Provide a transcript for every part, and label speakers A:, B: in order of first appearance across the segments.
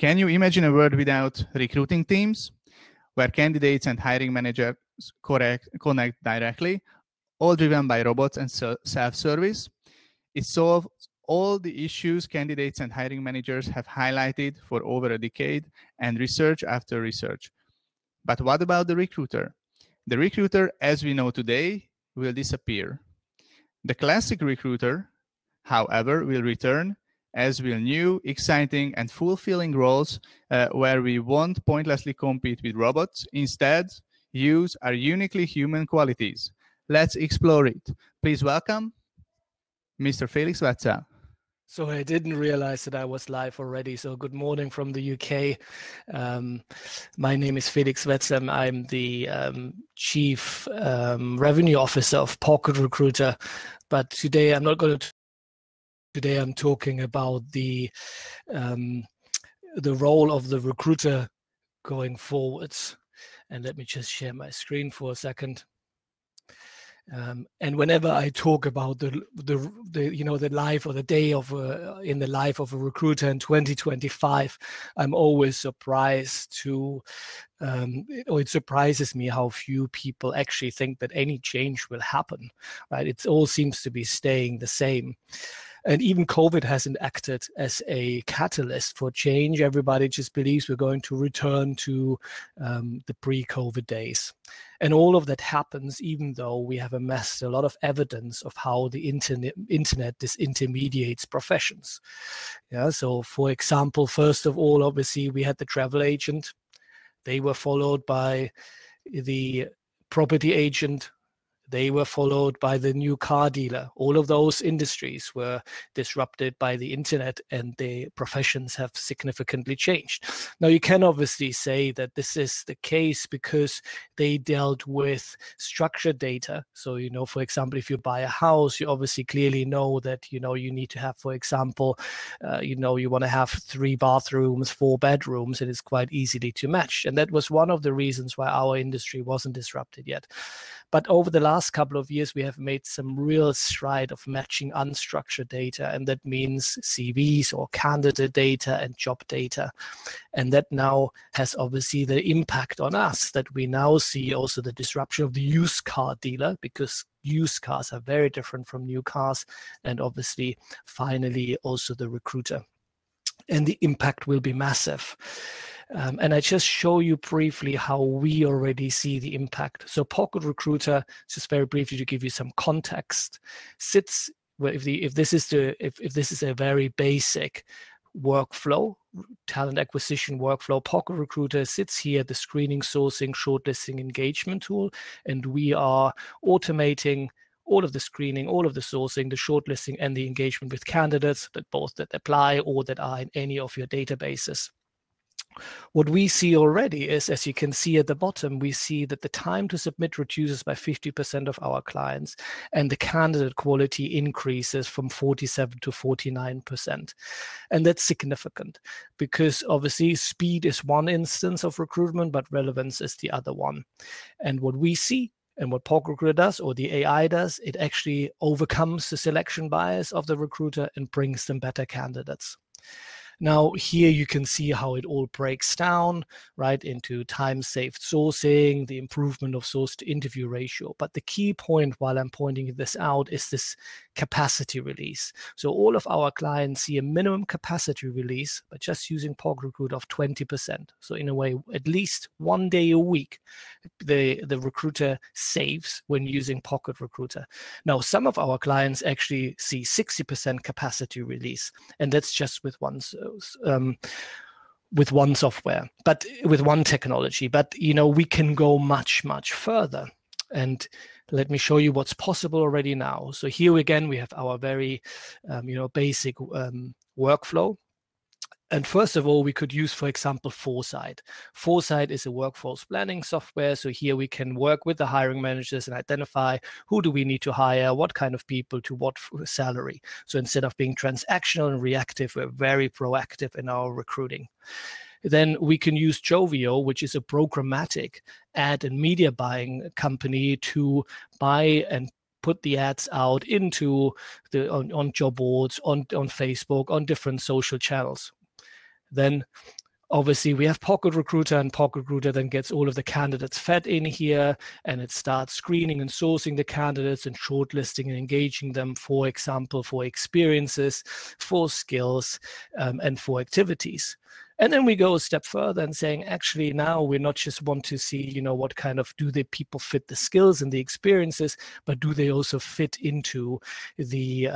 A: Can you imagine a world without recruiting teams, where candidates and hiring managers connect directly, all driven by robots and self-service? It solves all the issues candidates and hiring managers have highlighted for over a decade and research after research. But what about the recruiter? The recruiter, as we know today, will disappear. The classic recruiter, however, will return, as will new, exciting, and fulfilling roles where we won't pointlessly compete with robots. Instead, use our uniquely human qualities. Let's explore it. Please welcome Mr. Felix Wetzel.
B: So I didn't realize that I was live already. So good morning from the UK. My name is Felix Wetzel. I'm the Chief Revenue Officer of Pocket Recruiter. But today I'm not going to. Today I'm talking about the role of the recruiter going forwards. And let me just share my screen for a second. And whenever I talk about the life or the day of in the life of a recruiter in 2025, I'm always surprised it surprises me how few people actually think that any change will happen. Right? It all seems to be staying the same. And even COVID hasn't acted as a catalyst for change. Everybody just believes we're going to return to the pre-COVID days. And all of that happens even though we have amassed a lot of evidence of how the internet disintermediates professions. Yeah. So for example, first of all, obviously we had the travel agent. They were followed by the property agent. They were followed by the new car dealer. All of those industries were disrupted by the internet and the professions have significantly changed. Now, you can obviously say that this is the case because they dealt with structured data. So, for example, if you buy a house, you obviously clearly know that, you need to have, for example, you want to have 3 bathrooms, 4 bedrooms, and it's quite easily to match. And that was one of the reasons why our industry wasn't disrupted yet. But over the last couple of years, we have made some real stride of matching unstructured data, and that means CVs or candidate data and job data. And that now has obviously the impact on us that we now see also the disruption of the used car dealer, because used cars are very different from new cars, and obviously finally also the recruiter. And the impact will be massive. And I just show you briefly how we already see the impact. So Pocket Recruiter, just very briefly to give you some context, sits where if this is a very basic workflow, talent acquisition workflow, Pocket Recruiter sits here at the screening, sourcing, shortlisting, engagement tool, and we are automating all of the screening, all of the sourcing, the shortlisting, and the engagement with candidates that apply or that are in any of your databases. What we see already is, as you can see at the bottom, we see that the time to submit reduces by 50% of our clients, and the candidate quality increases from 47 to 49%. And that's significant because obviously speed is one instance of recruitment, but relevance is the other one. And what we see and what Pocket Recruiter does, or the AI does, it actually overcomes the selection bias of the recruiter and brings them better candidates. Now, here you can see how it all breaks down, right, into time-saved sourcing, the improvement of source-to-interview ratio. But the key point while I'm pointing this out is this capacity release. So all of our clients see a minimum capacity release by just using Pocket Recruiter of 20%. So in a way, at least 1 day a week, the recruiter saves when using Pocket Recruiter. Now, some of our clients actually see 60% capacity release, and that's just with one software, but with one technology. But we can go much, much further. And let me show you what's possible already now. So here again, we have our very basic workflow. And first of all, we could use, for example, Foresight. Foresight is a workforce planning software. So here we can work with the hiring managers and identify who do we need to hire, what kind of people to what salary. So instead of being transactional and reactive, we're very proactive in our recruiting. Then we can use Jovio, which is a programmatic ad and media buying company, to buy and put the ads out into on job boards, on Facebook, on different social channels. Then Obviously, we have Pocket Recruiter, and Pocket Recruiter then gets all of the candidates fed in here, and it starts screening and sourcing the candidates and shortlisting and engaging them, for example, for experiences, for skills, and for activities. And then we go a step further and saying, actually, now we not just want to see, what kind of, do the people fit the skills and the experiences, but do they also fit into the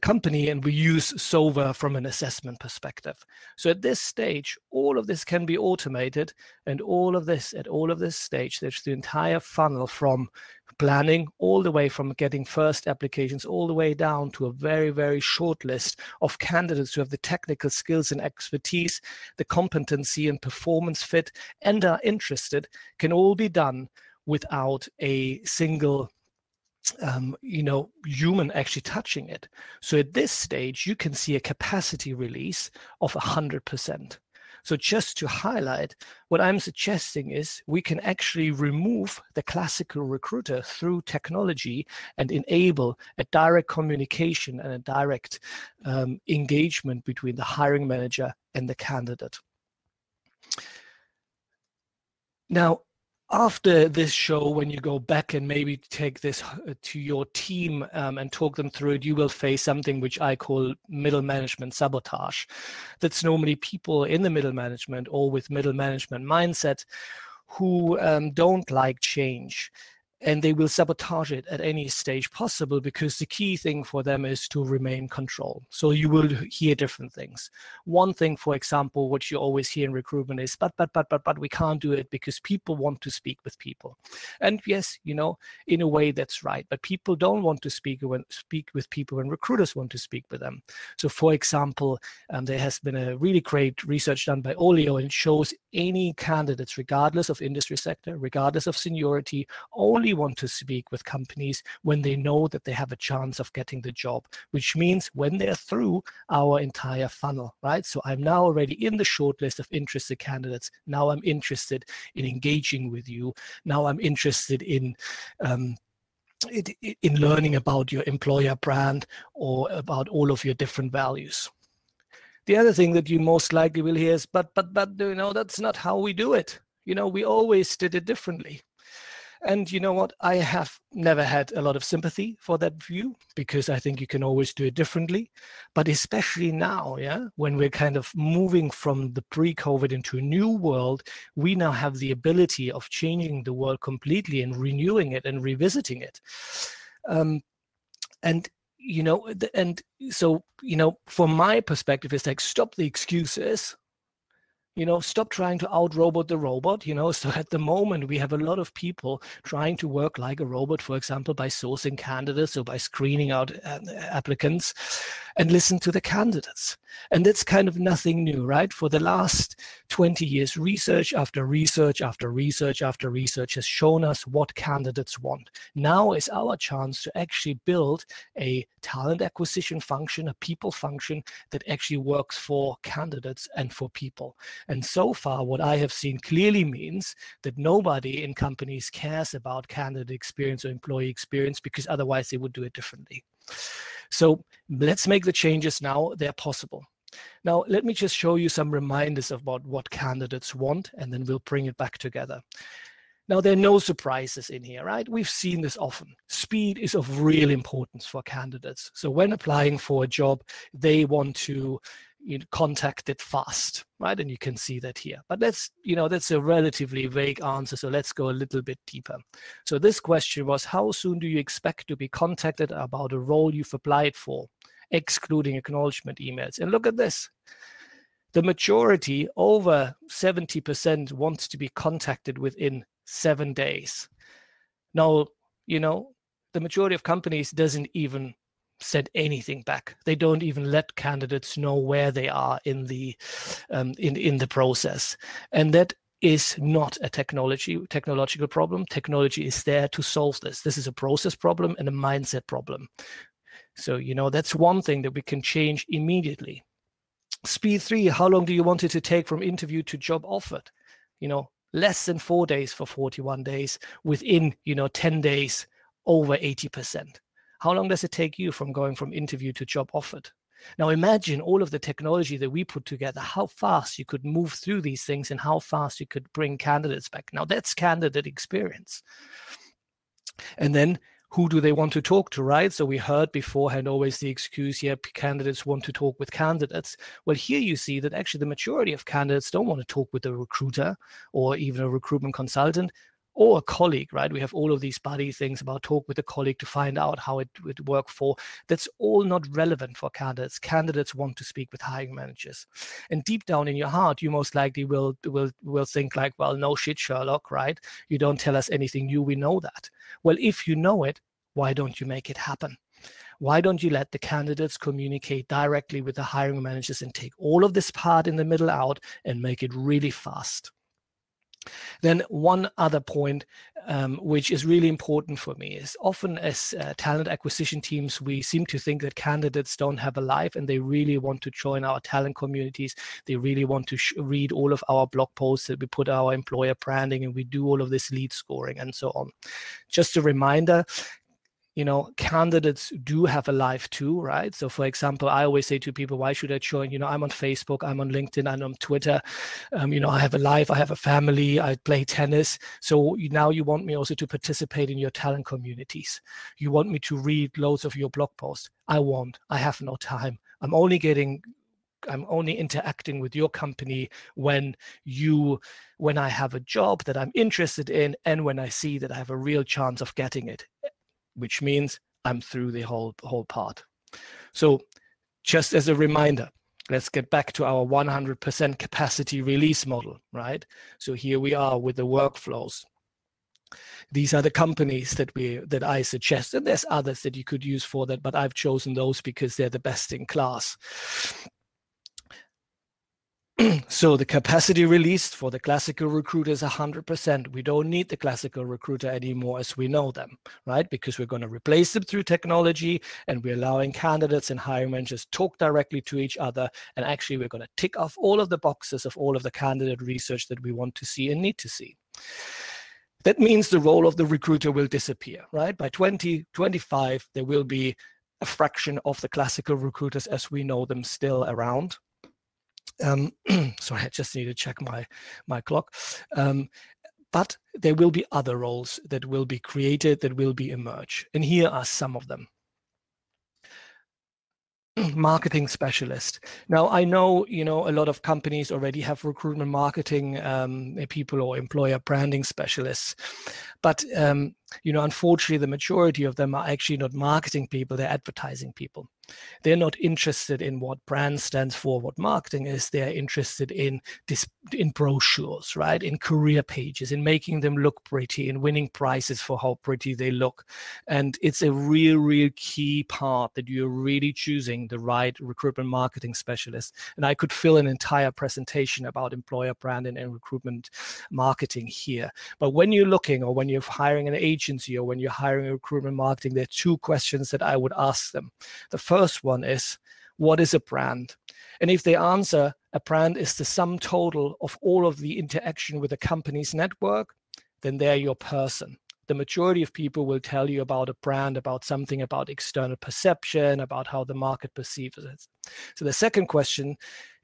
B: company, and we use SOVA from an assessment perspective. So at this stage, all of this can be automated, and at all of this stage, there's the entire funnel from planning all the way from getting first applications all the way down to a very, very short list of candidates who have the technical skills and expertise, the competency and performance fit, and are interested, can all be done without a single human actually touching it. So at this stage, you can see a capacity release of 100%. So just to highlight, what I'm suggesting is we can actually remove the classical recruiter through technology and enable a direct communication and a direct engagement between the hiring manager and the candidate. Now, after this show, when you go back and maybe take this to your team and talk them through it, you will face something which I call middle management sabotage. That's normally people in the middle management or with middle management mindset who don't like change. And they will sabotage it at any stage possible, because the key thing for them is to remain control. So you will hear different things. One thing, for example, what you always hear in recruitment is, but we can't do it because people want to speak with people. And yes, in a way that's right. But people don't want to speak with people when recruiters want to speak with them. So for example, there has been a really great research done by Olio, and it shows any candidates, regardless of industry sector, regardless of seniority, only want to speak with companies when they know that they have a chance of getting the job, which means when they're through our entire funnel, right? So I'm now already in the shortlist of interested candidates. Now I'm interested in engaging with you. Now I'm interested in learning about your employer brand or about all of your different values. The other thing that you most likely will hear is, but that's not how we do it. We always did it differently. And you know what? I have never had a lot of sympathy for that view, because I think you can always do it differently. But especially now, when we're kind of moving from the pre-COVID into a new world, we now have the ability of changing the world completely and renewing it and revisiting it. So from my perspective, it's like, stop the excuses. Stop trying to out-robot the robot, So at the moment, we have a lot of people trying to work like a robot, for example, by sourcing candidates or by screening out applicants, and listen to the candidates. And that's kind of nothing new, right? For the last 20 years, research after research after research after research has shown us what candidates want. Now is our chance to actually build a talent acquisition function, a people function that actually works for candidates and for people. And so far, what I have seen clearly means that nobody in companies cares about candidate experience or employee experience, because otherwise they would do it differently. So let's make the changes now. They're possible. Now, let me just show you some reminders about what candidates want, and then we'll bring it back together. Now, there are no surprises in here, right? We've seen this often. Speed is of real importance for candidates. So when applying for a job, they want to contact it fast, right? And you can see that here. But that's a relatively vague answer. So let's go a little bit deeper. So this question was, how soon do you expect to be contacted about a role you've applied for, excluding acknowledgement emails? And look at this. The majority, over 70%, wants to be contacted within 7 days. Now, the majority of companies doesn't even send anything back. They don't even let candidates know where they are in the process. And that is not a technological problem. Technology is there to solve this. This is a process problem and a mindset problem. So, that's one thing that we can change immediately. Speed 3, how long do you want it to take from interview to job offered? Less than 4 days for 41 days, within, 10 days, over 80%. How long does it take you from going from interview to job offered? Now imagine all of the technology that we put together, how fast you could move through these things and how fast you could bring candidates back. Now that's candidate experience. And then who do they want to talk to, right? So we heard beforehand always the excuse, yeah, candidates want to talk with candidates. Well, here you see that actually the majority of candidates don't want to talk with a recruiter or even a recruitment consultant or a colleague, right? We have all of these buddy things about talk with a colleague to find out how it would work for. That's all not relevant for candidates. Candidates want to speak with hiring managers. And deep down in your heart, you most likely will think like, well, no shit, Sherlock, right? You don't tell us anything new, we know that. Well, if you know it, why don't you make it happen? Why don't you let the candidates communicate directly with the hiring managers and take all of this part in the middle out and make it really fast? Then one other point, which is really important for me, is often as talent acquisition teams, we seem to think that candidates don't have a life and they really want to join our talent communities. They really want to read all of our blog posts that we put our employer branding, and we do all of this lead scoring and so on. Just a reminder, you know, candidates do have a life too, right? So for example, I always say to people, why should I join? You know, I'm on Facebook, I'm on LinkedIn, I'm on Twitter. You know, I have a life, I have a family, I play tennis. So now you want me also to participate in your talent communities. You want me to read loads of your blog posts. I won't, I have no time. I'm only interacting with your company when I have a job that I'm interested in and when I see that I have a real chance of getting it, which means I'm through the whole part. So just as a reminder, let's get back to our 100% capacity release model, right? So here we are with the workflows. These are the companies that I suggest, and there's others that you could use for that, but I've chosen those because they're the best in class. So the capacity released for the classical recruiter is 100%. We don't need the classical recruiter anymore as we know them, right? Because we're going to replace them through technology, and we're allowing candidates and hiring managers to talk directly to each other. And actually, we're going to tick off all of the boxes of all of the candidate research that we want to see and need to see. That means the role of the recruiter will disappear, right? By 2025, there will be a fraction of the classical recruiters as we know them still around. Sorry, I just need to check my clock. But there will be other roles that will be created, that will be emerge. And here are some of them. Marketing specialist. Now, I know, you know, a lot of companies already have recruitment marketing people or employer branding specialists. But, you know, unfortunately, the majority of them are actually not marketing people, they're advertising people. They're not interested in what brand stands for, what marketing is. They're interested in brochures, right? In career pages, in making them look pretty, in winning prizes for how pretty they look. And it's a real key part that you're really choosing the right recruitment marketing specialist. And I could fill an entire presentation about employer branding and recruitment marketing here. But when you're looking, or when you're hiring an agency, or when you're hiring a recruitment marketing, there are two questions that I would ask them. The first one is, what is a brand? And if they answer, a brand is the sum total of all of the interaction with a company's network, then they're your person. The majority of people will tell you about a brand, about something, about external perception, about how the market perceives it. So the second question,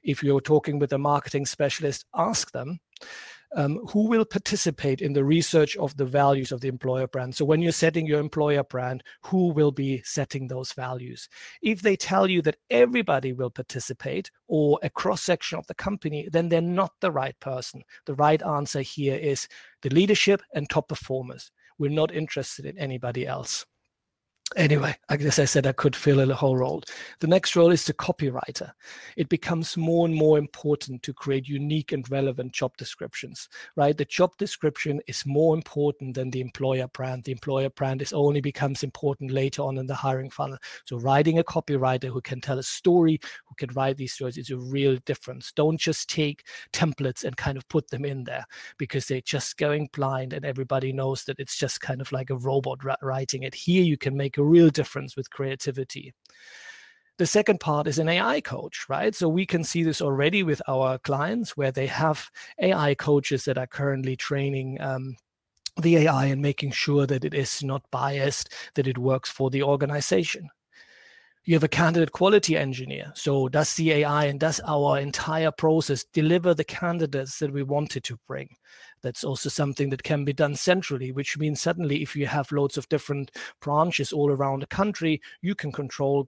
B: if you're talking with a marketing specialist, ask them, who will participate in the research of the values of the employer brand? So when you're setting your employer brand, who will be setting those values? If they tell you that everybody will participate, or a cross-section of the company, then they're not the right person. The right answer here is the leadership and top performers. We're not interested in anybody else. Anyway, as I said, I could fill a whole role. The next role is the copywriter. It becomes more and more important to create unique and relevant job descriptions, right? The job description is more important than the employer brand. The employer brand only becomes important later on in the hiring funnel. So writing a copywriter who can tell a story, who can write these stories, is a real difference. Don't just take templates and kind of put them in there, because they're just going blind and everybody knows that it's just kind of like a robot writing it. Here you can make a real difference with creativity. The second part is an AI coach, right? So we can see this already with our clients, where they have AI coaches that are currently training the AI and making sure that it is not biased, that it works for the organization. You have a candidate quality engineer. So does the AI and does our entire process deliver the candidates that we wanted to bring? That's also something that can be done centrally, which means suddenly if you have loads of different branches all around the country, you can control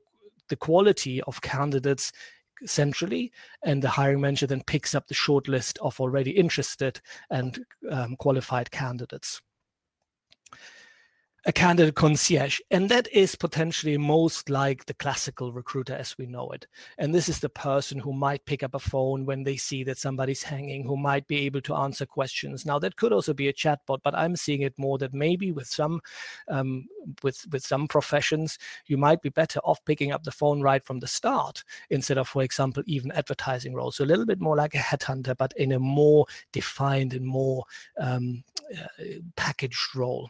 B: the quality of candidates centrally, and the hiring manager then picks up the short list of already interested and qualified candidates. A candidate concierge, and that is potentially most like the classical recruiter as we know it. And this is the person who might pick up a phone when they see that somebody's hanging, who might be able to answer questions. Now that could also be a chatbot, but I'm seeing it more that maybe with some with some professions, you might be better off picking up the phone right from the start instead of, for example, even advertising roles. So a little bit more like a headhunter, but in a more defined and more packaged role.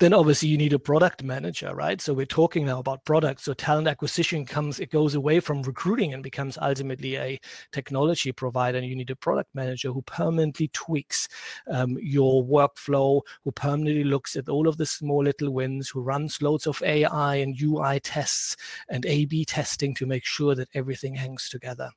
B: Then obviously you need a product manager, right? So we're talking now about products. So talent acquisition it goes away from recruiting and becomes ultimately a technology provider. And you need a product manager who permanently tweaks your workflow, who permanently looks at all of the small little wins, who runs loads of AI and UI tests and A/B testing to make sure that everything hangs together.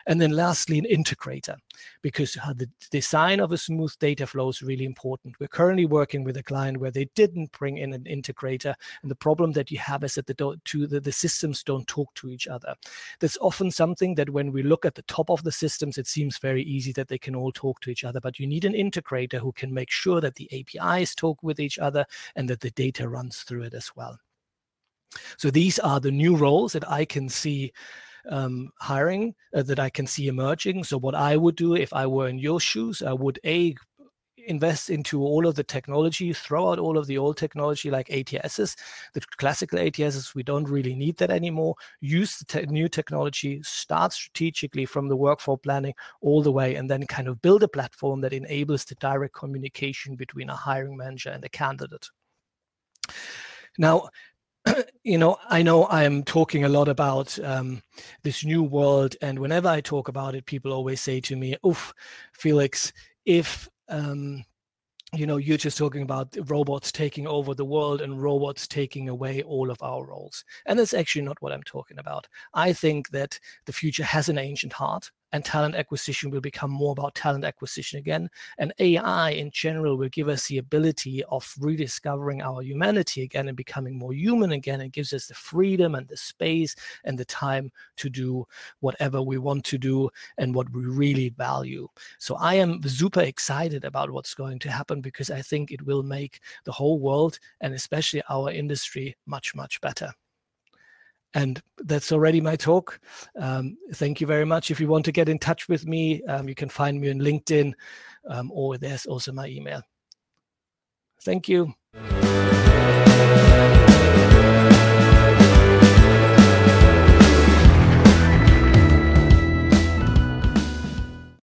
B: And then lastly, an integrator, because the design of a smooth data flow is really important. We're currently working with a client where they didn't bring in an integrator. And the problem that you have is that the systems don't talk to each other. That's often something that when we look at the top of the systems, it seems very easy that they can all talk to each other. But you need an integrator who can make sure that the APIs talk with each other and that the data runs through it as well. So these are the new roles that I can see hiring, that I can see emerging. So what I would do if I were in your shoes, I would invest into all of the technology, throw out all of the old technology like ATSs, the classical ATSs. We don't really need that anymore. Use the new technology, start strategically from the workflow planning all the way, and then kind of build a platform that enables the direct communication between a hiring manager and a candidate. Now, I know I'm talking a lot about this new world, and whenever I talk about it, people always say to me, "Oof, Felix, if you're just talking about robots taking over the world and robots taking away all of our roles." And that's actually not what I'm talking about. I think that the future has an ancient heart, and talent acquisition will become more about talent acquisition again. And AI in general will give us the ability of rediscovering our humanity again and becoming more human again. It gives us the freedom and the space and the time to do whatever we want to do and what we really value. So I am super excited about what's going to happen, because I think it will make the whole world and especially our industry much, much better. And that's already my talk. Thank you very much. If you want to get in touch with me, you can find me on LinkedIn, or there's also my email. Thank you.